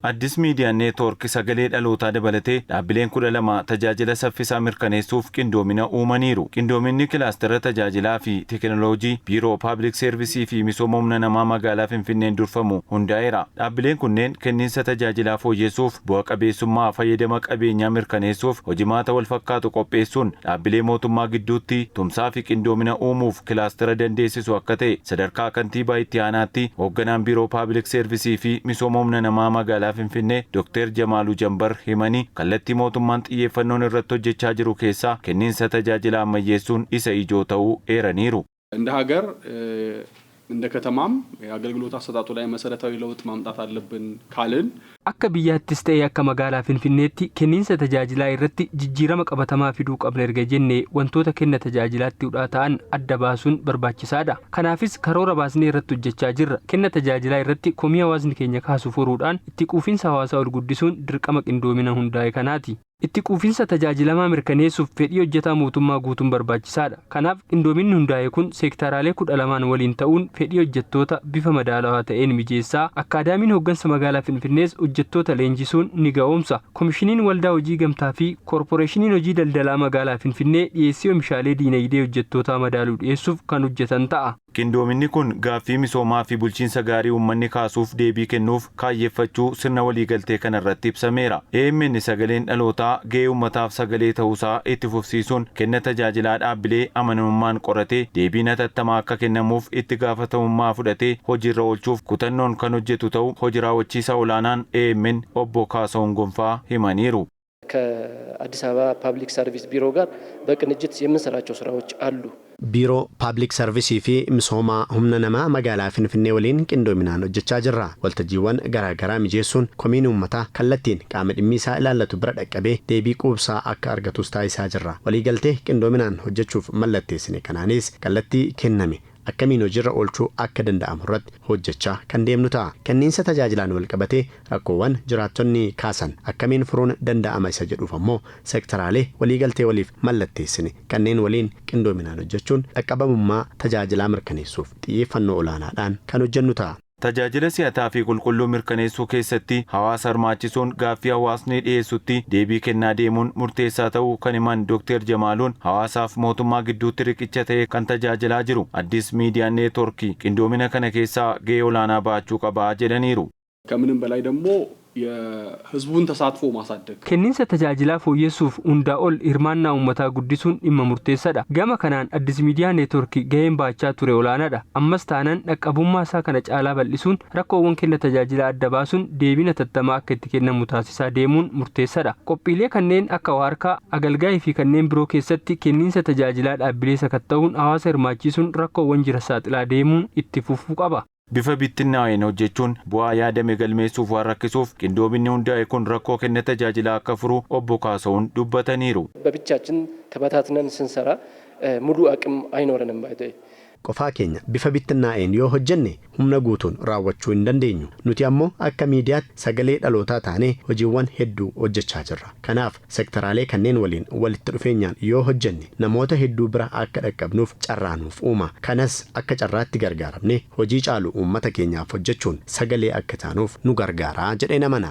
Addis Miidiyaa Neetwoork sagalee dhalootaa dabalatee dhaabbileen 12 tajaajila saffisaa mirkaneessuuf qindoomina uumaniiru. Qindoominni kilaastera tajaajilaa fi teekinooloojii Biiroo Paabliik Seervisii fi Misooma Humna Namaa magaalaa Finfinneen durfamu hundaa'eera. Dhaabbileen kunneen kenniinsa tajaajilaa fooyyessuuf, bu'a qabeessummaa fayyadama qabeenyaa mirkaneessuuf, hojimaata wal fakkaatu qopheessuun dhaabbilee mootummaa gidduutti tumsaa fi qindoomina uumuuf kilaastera dandeessisu akka ta'e sadarkaa kantiibaa itti aanaatti hoogganaan Biiroo Paabliik Seervisii fi Misooma Humna Namaa magaalaa Finfinnee Dr. Jamaaluu Jambar himanii kallattii mootummaan xiyyeeffannoon irratti hojjechaa jiru keessaa kenniinsa tajaajila ammayyeessuun isa ijoo ta'uu eeraniiru. እንደ ሀገር እንደ ከተማም የአገልግሎት አሰጣጡ ላይ መሰረታዊ ለውጥ ማምጣት አለብን ካልን akka biyyaattis ta'ee akka magaalaa Finfinneetti kenniinsa tajaajilaa irratti jijjiirama qabatamaa fiduu qabna erga jennee wantoota kenna tajaajilaatti hudhaa ta'an adda baasuun barbaachisaadha. Kanaafis karoora baasnee irratti hojjechaa jirra. Kenna tajaajilaa irratti komii hawaasni keenya kaasu furuudhaan itti quufinsa hawaasaa ol guddisuun dirqama qindoomina hundaa'e kanaati. Itti quufinsa tajaajilamaa mirkaneessuuf fedhii hojjetaa mootummaa guutuun barbaachisaadha. Kanaaf qindoominni hundaa'e kun seektaraalee 12 waliin ta'uun fedhii hojjettoota bifa madaalawaa ta'een mijeessaa. Akkaadaamiin hooggansa magaalaa Finfinnees hojjettoota leenjisuun ni ga'oomsa. Komishiniin waldaa hojii gamtaa fi koorporeeshiniin hojii daldalaa magaalaa Finfinnee dhiyeessii oomishaalee diinagdee hojjettootaa madaaluu dhiyeessuuf kan hojjetan ta'a. Qindoominni kun gaaffii misoomaa fi bulchiinsa gaarii uummanni kaasuuf deebii kennuuf kaayyeeffachuu sirna waliigaltee kanarratti ibsameera. AMN sagaleen dhalootaa gahee uummataaf sagalee ta'uusaa itti fufsiisuun kenna tajaajilaa dhaabbilee amanamummaan qoratee deebiin hatattamaa akka kennamuuf itti gaafatamummaa fudhatee hojiirra oolchuuf kutannoon kan hojjetu ta'uu hojii raawwachiisaa olaanaan AMN obbo Kaasahuun Gonfaa himaniiru. ከአዲስ አበባ ፐብሊክ ሰርቪስ ቢሮ ጋር በቅንጅት የምንሰራቸው ስራዎች አሉ። ቢሮ ፐብሊክ ሰርቪስii fi misooma humna namaa magaalaa Finfinnee waliin qindoominaan hojjechaa jirra. Waltajjiiwwan garaagaraa mijeessuun komiin uummataa kallattiin qaama dhimmisaa ilaallatu bira dhaqqabee deebii quubsaa akka argatus taasisaa jirra. Waliigaltee qindoominaan hojjechuuf mallatteessine kanaanis kallattii kenname akkamiin hojiirra oolchuu akka danda'amu irratti hojjechaa kan deemnu ta'a. Kenniinsa tajaajilaan wal qabatee rakkoowwan jiraattonni kaasan akkamiin furuun danda'ama isa jedhuuf ammoo seektaraalee waliigaltee waliif mallatteessine kanneen waliin qindoominaan hojjechuun dhaqqabamummaa tajaajilaa mirkaneessuuf xiyyeeffannoo olaanaadhaan kan hojjennu ta'a. Tajaajila si'ataa fi qulqulluu mirkaneessuu keessatti hawaasa hirmaachisuun gaaffii hawaasni dhiyeessutti deebii kennaa deemuun murteessaa ta'uu kan himan Dr. Jamaaluun hawaasaaf mootummaa gidduutti riqicha ta'e kan tajaajilaa jiru Addis Miidiyaa Neetwoork qindoomina kana keessaa gahee olaanaa baachuu qaba jedhaniiru. ከምንም በላይ ደግሞ የህዝቡን ተሳትፎ ማሳደግ kenniinsa tajaajilaa fooyyessuuf hundaa ol hirmaannaa uummataa guddisuun dhimma murteessaadha. Gama kanaan Addis Miidiyaa Neetwoork gaheen baachaa ture olaanaadha. Ammas taanaan dhaqqabummaa isaa kana caalaa bal'isuun rakkoowwan kenna tajaajilaa adda baasuun deebiin hatattamaa akka itti kennamu taasisaa deemuun murteessaadha. Qophiilee kanneen akka waarkaa, agalgaa'ii fi kanneen biroo keessatti kenniinsa tajaajilaa dhaabbilee sakatta'uun hawaasa hirmaachisuun rakkoowwan jira saaxilaa deemuun itti fufuu qaba. Bifa bittinnaa'een hojjechuun bu'aa yaadame galmeessuuf waan rakkisuuf qindoominni hundaa'e kun rakkoo kenna tajaajilaa akka furu obbo Kaasahuun dubbataniiru. በብቻችን ተበታትነን ስንሰራ ሙሉ አቅም አይኖረንም ባይተይ qofaa keenya bifa bittinnaa'een yoo hojjenne humna guutuun raawwachuu hin dandeenyu. Nuti ammoo akka miidiyaatti sagalee dhalootaa taanee hojiiwwan hedduu hojjechaa jirra. Kanaaf seektaraalee kanneen waliin walitti dhufeenyaan yoo hojjenne namoota hedduu bira akka dhaqqabnuuf carraanuuf uuma. Kanas akka carraatti gargaaramne hojii caalu uummata keenyaaf hojjechuun sagalee akka taanuuf nu gargaaraa jedhee namana.